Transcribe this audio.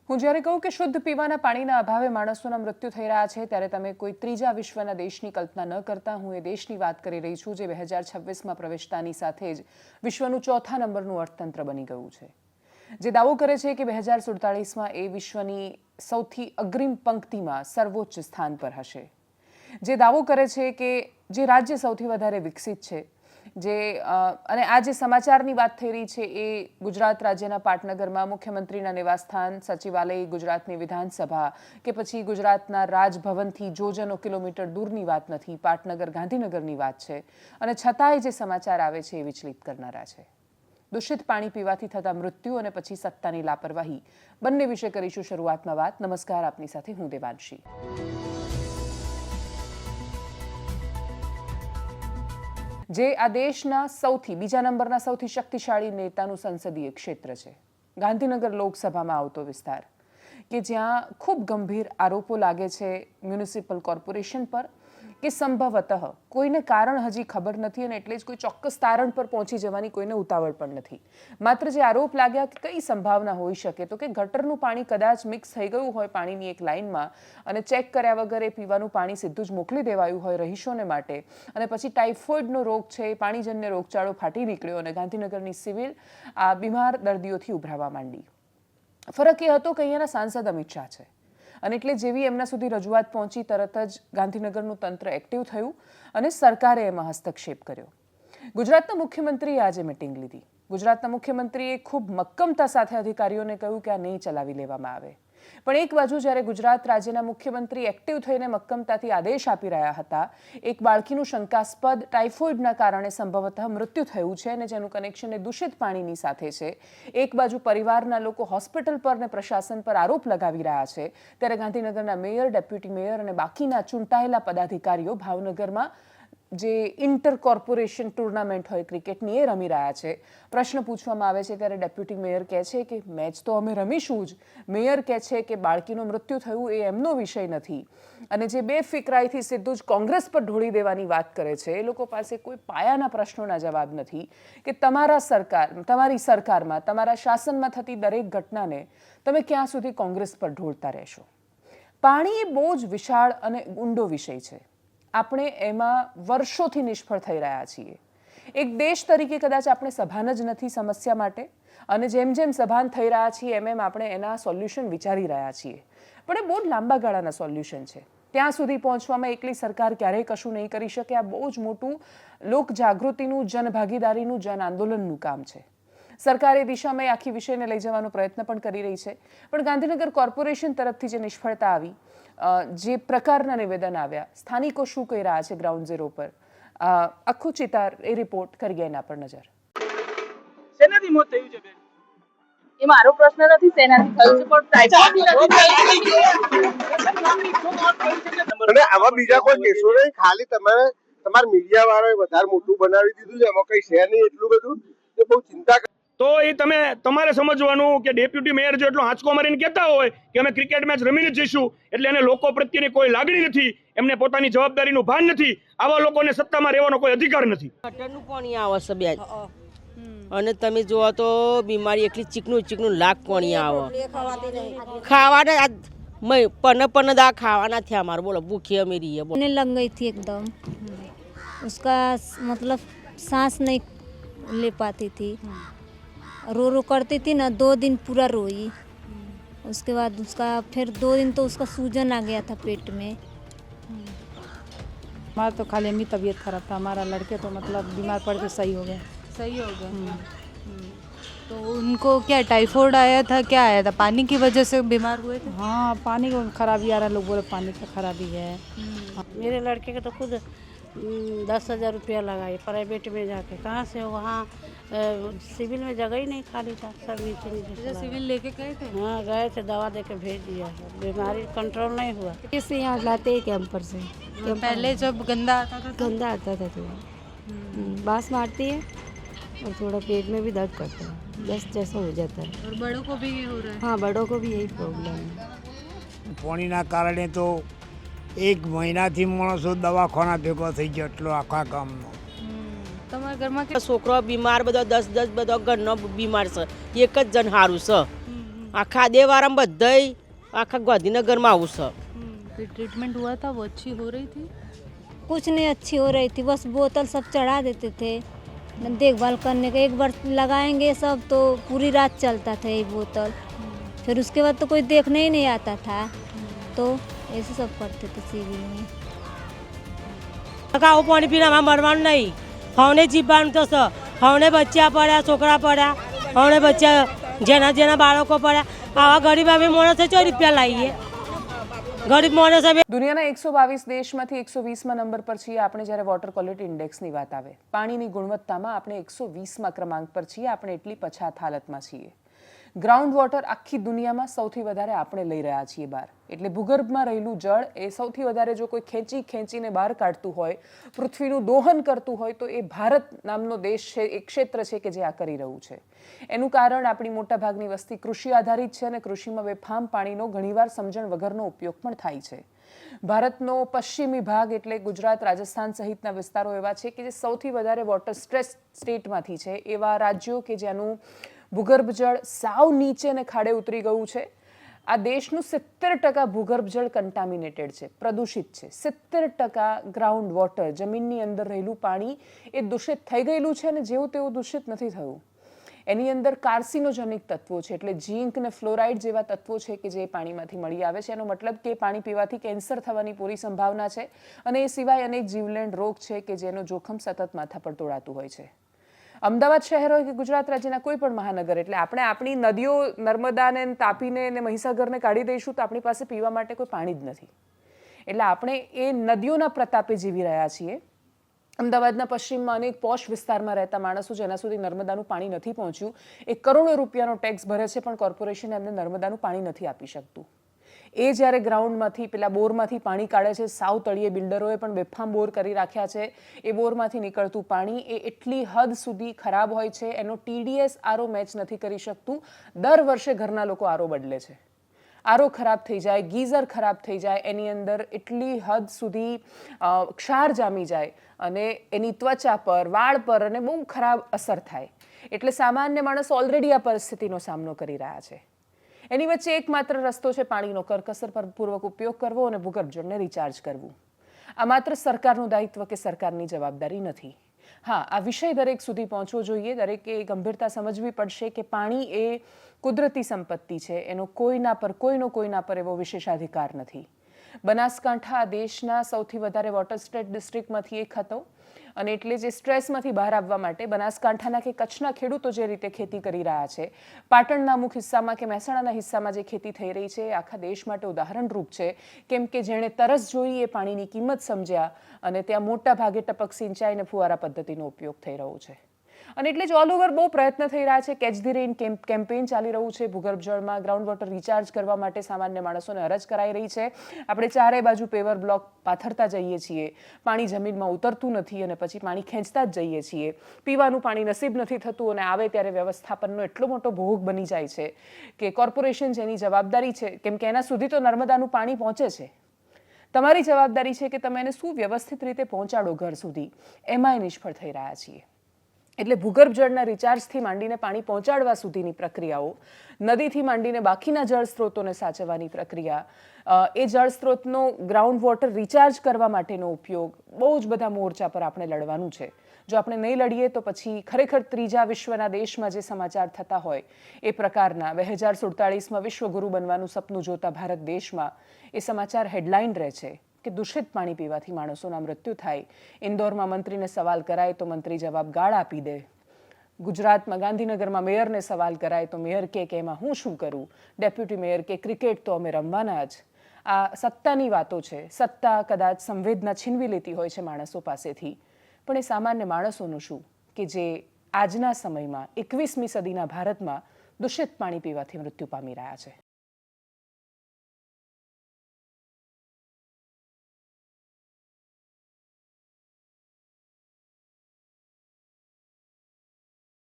હું જ્યારે કહું કે શુદ્ધ પીવાના પાણીના અભાવે માણસોના મૃત્યુ થઈ રહ્યા છે ત્યારે તમે કોઈ ત્રીજા વિશ્વના દેશની કલ્પના ન કરતા હું એ દેશની વાત કરી રહી છું જે 2026માં પ્રવેશતાની સાથે જ વિશ્વનું ચોથા નંબરનું અર્થતંત્ર બની ગયું છે, જે દાવો કરે છે કે 2047માં એ વિશ્વની સૌથી અગ્રિમ પંક્તિમાં સર્વોચ્ચ સ્થાન પર હશે, જે દાવો કરે છે કે જે રાજ્ય સૌથી વધારે વિકસિત છે, અને આ જે સમાચારની વાત થઈ રહી છે એ ગુજરાત રાજ્યના પાટનગરમાં મુખ્યમંત્રીના નિવાસસ્થાન સચિવાલય, ગુજરાતની વિધાનસભા કે પછી ગુજરાતના રાજભવનથી જોજનો કિલોમીટર દૂરની વાત નથી, પાટનગર ગાંધીનગરની વાત છે અને છતાંય જે સમાચાર આવે છે એ વિચલિત કરનારા છે। દૂષિત પાણી પીવાથી થતા મૃત્યુ અને પછી સત્તાની લાપરવાહી બંને વિશે કરીશું શરૂઆતમાં વાત। નમસ્કાર, આપની સાથે હું દેવાંશી। જે આ દેશના બીજા નંબરના સૌથી શક્તિશાળી નેતાનું સંસદીય ક્ષેત્ર છે, ગાંધીનગર લોકસભામાં આવતો વિસ્તાર કે જ્યાં ખૂબ ગંભીર આરોપો લાગે છે મ્યુનિસિપલ કોર્પોરેશન પર કે સંભવતઃ કોઈને કારણ હજી ખબર નથી અને એટલે જ કોઈ ચોક્કસ તારણ પર પહોંચી જવાની કોઈને ઉતાવળ પણ નથી। માત્ર જે આરોપ લાગ્યા કે કઈ સંભાવના હોઈ શકે તો કે ગટરનું પાણી કદાચ મિક્સ થઈ ગયું હોય પાણીની એક લાઇનમાં અને ચેક કર્યા વગર એ પીવાનું પાણી સીધું જ મોકલી દેવાયું હોય રહીશોને માટે અને પછી ટાઇફોઇડનો રોગ છે, પાણીજન્ય રોગચાળો ફાટી નીકળ્યો અને ગાંધીનગરની સિવિલ આ બીમાર દર્દીઓથી ઉભરાવા માંડી। ફરક એ હતો કે અહીંયાના સાંસદ અમિત શાહ છે અને એટલે જેવી એમના સુધી રજૂઆત પહોંચી તરત જ ગાંધીનગરનું તંત્ર એક્ટિવ થયું અને સરકારે એમાં હસ્તક્ષેપ કર્યો। ગુજરાતના મુખ્યમંત્રીએ આજે મિટિંગ લીધી। ગુજરાતના મુખ્યમંત્રીએ ખૂબ મક્કમતા સાથે અધિકારીઓને કહ્યું કે આ નહીં ચલાવી લેવામાં આવે, પણ એક બાજુ જ્યારે ગુજરાત રાજ્યના મુખ્યમંત્રી એક્ટિવ થઈને મક્કમતાથી આદેશ આપી રહ્યા હતા, એક બાળકીનું શંકાસ્પદ ટાઇફોઇડના કારણે સંભવતઃ મૃત્યુ થયું છે અને જેનું કનેક્શન એ દૂષિત પાણીની સાથે છે, એક બાજુ પરિવારના લોકો હોસ્પિટલ પર ને પ્રશાસન પર આરોપ લગાવી રહ્યા છે, ત્યારે ગાંધીનગરના મેયર, ડેપ્યુટી મેયર અને બાકીના ચૂંટાયેલા પદાધિકારીઓ ભાવનગરમાં જે ઇન્ટર કોર્પોરેશન ટુર્નામેન્ટ હોય ક્રિકેટની એ રમી રહ્યા છે। પ્રશ્ન પૂછવામાં આવે છે ત્યારે ડેપ્યુટી મેયર કહે છે કે મેચ તો અમે રમીશું જ, મેયર કહે છે કે બાળકીનું મૃત્યુ થયું એ એમનો વિષય નથી અને જે બેફિકરાઈથી સીધું જ કોંગ્રેસ પર ઢોળી દેવાની વાત કરે છે એ લોકો પાસે કોઈ પાયાના પ્રશ્નોના જવાબ નથી કે તમારી સરકારમાં, તમારા શાસનમાં થતી દરેક ઘટનાને તમે ક્યાં સુધી કોંગ્રેસ પર ઢોળતા રહેશો। પાણી એ બહુ જ વિશાળ અને ઊંડો વિષય છે, આપણે એમાં વર્ષોથી નિષ્ફળ થઈ રહ્યા છીએ। એક દેશ તરીકે કદાચ આપણે સભાન જ નથી સમસ્યા માટે અને જેમ જેમ સભાન થઈ રહ્યા છીએ એમ આપણે એના સોલ્યુશન વિચારી રહ્યા છીએ, પણ એ બહુ જ લાંબા ગાળાના સોલ્યુશન છે। ત્યાં સુધી પહોંચવામાં એકલી સરકાર ક્યારેય કશું નહીં કરી શકે। આ બહુ જ મોટું લોક જાગૃતિનું, જનભાગીદારીનું, જન આંદોલનનું કામ છે। સરકાર એ દિશામાં આખી વિષયને લઈ જવાનો પ્રયત્ન પણ કરી રહી છે, પણ ગાંધીનગર કોર્પોરેશન તરફથી જે નિષ્ફળતા આવી, જે પ્રકારના નિવેદન આવ્યા, સ્થાનિકો શું કહી રહ્યા છે ગ્રાઉન્ડ ઝીરો પર, આખું ચિતાર એ રિપોર્ટ કરીએ એના પર નજર। શેનાથી મોત થયું છે બેન? એ મારો પ્રશ્ન નથી શેનાથી થયું છે, પણ આમાં બીજા કોઈ કેસો નહીં, ખાલી તમારા મીડિયા વાળાએ વધારે મોટું બનાવી દીધું છે, એમાં કઈ છે નહીં એટલું બધું, એ બહુ ચિંતા। તો એ તમારે સમજવાનું કે ડેપ્યુટી મેયર જો એટલો આંચકો મારીને કહેતા હોય કે અમે ક્રિકેટ મેચ રમીને જઈશું એટલે એને લોકો પ્રત્યેની કોઈ લાગણી નથી, એમને પોતાની જવાબદારીનું ભાન નથી, આવા લોકોને સત્તામાં રહેવાનો કોઈ અધિકાર નથી। ગટરનું પાણી આવે છે બેન અને તમે જોવો તો બીમારી એટલી ચીકનું લાખ પાણી આવે, ખાવાના પન દા ખાવાના થયા અમારે, બોલો ભૂખી અમે રહીએ। बोलने लग गई थी एकदम, उसका मतलब सांस नहीं ले पाती थी, रो करती थी ना, 2 दिन पूरा रोई, उसके बाद उसका फिर 2 दिन तो उसका सूजन आ गया था पेट में। हमारा तो खाली अम्मी तबीयत खराब था, हमारा लड़के तो मतलब बीमार पड़ के सही हो गया। तो उनको क्या टाइफाइड आया था, क्या आया था, पानी की वजह से बीमार हुए थे? हाँ, पानी को खराबी आ रहा है, लोग बोले पानी का खराबी है। मेरे लड़के का तो खुद 10,000 रुपया लगाए प्राइवेट में जाके, कहाँ से वहाँ सिविल में जगह ही नहीं खाली था, सब नीचे सिविल लेके गए थे? हाँ गए थे, दवा दे के भेज दिया, बीमारी कंट्रोल नहीं हुआ। इससे यहाँ लाते हैं कैंपर से, पहले जब गंदा आता था गंदा आता था तो बांस मारती है और थोड़ा पेट में भी दर्द करता है, दस्त जैसा हो जाता है। और बड़ों को भी ये हो रहा है? हाँ, बड़ों को भी यही प्रॉब्लम है। પાણીના કારણે તો 1 મહિનાથી માણસો દવાખાના ભેગો થઈ ગયો એટલો આખા ગામનો। તમારા ઘરમાં છોકરો બીમાર, બધો 10 બધો ઘરનો બીમાર છે, એક જ જણ સારું છે આખા દેવારામાં બધાય આખા ગાંધીનગરમાં આવું છે. फिर ट्रीटमेंट हुआ था वो अच्छी हो रही थी. कुछ नहीं अच्छी हो रही थी, बस बोतल सब चढ़ा देते थे न देखभाल करने का। एक बार लगाएंगे सब तो पूरी रात चलता था ये बोतल, फिर उसके बाद तो कोई देखने ही नहीं आता था, तो ऐसे सब करते थे सिविल में। આવું પાણી પીને આમાં મરવાનું નહીં, હવને જીવવાનું તો છે. હવને બચ્ચા પડ્યા, છોકરા પડ્યા, હવને બચ્ચા જેના જેના બાળકો પડ્યા. આવા ગરીબ આવી માણસે 4 રૂપિયા લાવીએ. ગરીબ માણસ દુનિયાના 122 દેશમાંથી 120માં નંબર પર છીએ આપણે જ્યારે વોટર ક્વોલિટી ઇન્ડેક્સની વાત આવે. પાણીની ગુણવત્તામાં આપણે 120માં ક્રમાંક પર છીએ. આપણે એટલી પછાત હાલતમાં છીએ. ગ્રાઉન્ડ વોટર આખી દુનિયામાં સૌથી વધારે આપણે લઈ રહ્યા છીએ બહાર. એટલે ભૂગર્ભમાં રહેલું જળ એ સૌથી વધારે જો કોઈ ખેંચીને બહાર કાઢતું હોય, પૃથ્વીનું દોહન કરતું હોય, તો એ ભારત નામનો દેશ છે, એક ક્ષેત્ર છે કે જે આ કરી રહ્યું છે. એનું કારણ આપણી મોટાભાગની વસ્તી કૃષિ આધારિત છે અને કૃષિમાં બેફામ પાણીનો ઘણીવાર સમજણ વગરનો ઉપયોગ પણ થાય છે. ભારતનો પશ્ચિમી ભાગ એટલે ગુજરાત, રાજસ્થાન સહિતના વિસ્તારો એવા છે કે જે સૌથી વધારે વોટર સ્ટ્રેસ સ્ટેટમાંથી છે. એવા રાજ્યો કે જેનું ભૂગર્ભ જળ સાવ નીચે અને ખાડે ઉતરી ગયું છે. આ દેશનું 70% ભૂગર્ભ જળ કન્ટામિનેટેડ છે, પ્રદૂષિત છે. 70% ગ્રાઉન્ડ વોટર, જમીનની અંદર રહેલું પાણી એ દૂષિત થઈ ગયેલું છે અને જેવું તેવું દૂષિત નથી થયું. એની અંદર કાર્સિનોજેનિક તત્વો છે, એટલે ઝીંક અને ફ્લોરાઇડ જેવા તત્વો છે કે જે પાણીમાંથી મળી આવે છે. એનો મતલબ કે પાણી પીવાથી કેન્સર થવાની પૂરી સંભાવના છે અને એ સિવાય અનેક જીવલેણ રોગ છે કે જેનો જોખમ સતત માથા પર તોડાતું હોય છે. અમદાવાદ શહેર હોય કે ગુજરાત રાજ્યના કોઈ પણ મહાનગર, એટલે આપણે આપણી નદીઓ નર્મદાને, તાપીને અને મહીસાગરને કાઢી દઈશું તો આપણી પાસે પીવા માટે કોઈ પાણી જ નથી. એટલે આપણે એ નદીઓના પ્રતાપે જીવી રહ્યા છીએ. અમદાવાદના પશ્ચિમમાં અનેક પોશ વિસ્તારમાં રહેતા માણસો જેના સુધી નર્મદાનું પાણી નથી પહોંચ્યું, એ કરોડો રૂપિયાનો ટેક્સ ભરે છે પણ કોર્પોરેશન એમને નર્મદાનું પાણી નથી આપી શકતું. એ જ્યારે ગ્રાઉન્ડમાંથી, પેલા બોરમાંથી પાણી કાઢે છે, સાવ તળિયે બિલ્ડરોએ પણ બેફામ બોર કરી રાખ્યા છે. એ બોરમાંથી નીકળતું પાણી એ એટલી હદ સુધી ખરાબ હોય છે, એનો TDS આરો મેચ નથી કરી શકતું. દર વર્ષે ઘરના લોકો આરો બદલે છે. આરો ખરાબ થઈ જાય, ગીઝર ખરાબ થઈ જાય, એની અંદર એટલી હદ સુધી ક્ષાર જામી જાય અને એની ત્વચા પર, વાળ પર અને બહુ ખરાબ અસર થાય. એટલે સામાન્ય માણસ ઓલરેડી આ પરિસ્થિતિનો સામનો કરી રહ્યા છે. એની વચ્ચે એકમાત્ર રસ્તો છે પાણીનો કરકસરપૂર્વક ઉપયોગ કરવો અને ભૂગર્ભ જળને રિચાર્જ કરવું. આ માત્ર સરકારનું દાયિત્વ કે સરકારની જવાબદારી નથી. હા, આ વિષય દરેક સુધી પહોંચવો જોઈએ. દરેકે ગંભીરતા સમજવી પડશે કે પાણી એ કુદરતી સંપત્તિ છે. એનો કોઈના પર એવો વિશેષાધિકાર નથી. બનાસકાંઠા દેશના સૌથી વધારે વોટર સ્ટ્રેસ ડિસ્ટ્રિક્ટમાંથી એક હતો અને એટલે જે સ્ટ્રેસમાંથી બહાર આવવા માટે બનાસકાંઠાના કે કચ્છના ખેડૂતો જે રીતે ખેતી કરી રહ્યા છે, પાટણના અમુક હિસ્સામાં કે મહેસાણાના હિસ્સામાં જે ખેતી થઈ રહી છે, એ આખા દેશ માટે ઉદાહરણરૂપ છે. કેમ કે જેણે તરસ જોઈ એ પાણીની કિંમત સમજ્યા અને ત્યાં મોટા ભાગે ટપક સિંચાઈ અને ફુવારા પદ્ધતિનો ઉપયોગ થઈ રહ્યો છે. અને એટલે જ ઓલ ઓવર બહુ પ્રયત્ન થઈ રહ્યા છે. કેચ ધી રેઇન કેમ્પેઇન ચાલી રહ્યું છે. ભૂગર્ભ જળમાં ગ્રાઉન્ડ વોટર રિચાર્જ કરવા માટે સામાન્ય માણસોને અરજ કરાઈ રહી છે. આપણે ચારે બાજુ પેવર બ્લોક પાથરતા જઈએ છીએ, પાણી જમીનમાં ઉતરતું નથી અને પછી પાણી ખેંચતા જ જઈએ છીએ. પીવાનું પાણી નસીબ નથી થતું અને આવે ત્યારે વ્યવસ્થાપનનો એટલો મોટો ભોગ બની જાય છે કે કોર્પોરેશન જેની જવાબદારી છે, કેમ કે એના સુધી તો નર્મદાનું પાણી પહોંચે છે, તમારી જવાબદારી છે કે તમે એને સુવ્યવસ્થિત રીતે પહોંચાડો ઘર સુધી, એમાંય નિષ્ફળ થઈ રહ્યા છીએ. એટલે ભૂગર્ભ જળના રિચાર્જથી માંડીને પાણી પહોંચાડવા સુધીની પ્રક્રિયાઓ, નદીથી માંડીને બાકીના જળ સ્ત્રોતોને સાચવવાની પ્રક્રિયા, એ જળ સ્ત્રોતનો ગ્રાઉન્ડ વોટર રિચાર્જ કરવા માટેનો ઉપયોગ, બહુ જ બધા મોરચા પર આપણે લડવાનું છે. જો આપણે નહીં લડીએ તો પછી ખરેખર ત્રીજા વિશ્વના દેશમાં જે સમાચાર થતા હોય એ પ્રકારના 2047માં વિશ્વગુરુ બનવાનું સપનું જોતા ભારત દેશમાં એ સમાચાર હેડલાઇન રહે છે કે દૂષિત પાણી પીવાથી માણસોના મૃત્યુ થાય. ઇન્દોરમાં મંત્રીને સવાલ કરાય તો મંત્રી જવાબ ગાળ આપી દે. ગુજરાતમાં ગાંધીનગરમાં મેયરને સવાલ કરાય તો મેયર કે એમાં હું શું કરું. ડેપ્યુટી મેયર કે ક્રિકેટ તો અમે રમવાના જ. આ સત્તાની વાતો છે. સત્તા કદાચ સંવેદના છીનવી લેતી હોય છે માણસો પાસેથી, પણ એ સામાન્ય માણસોનું શું કે જે આજના સમયમાં 21મી સદીના ભારતમાં દૂષિત પાણી પીવાથી મૃત્યુ પામી રહ્યા છે.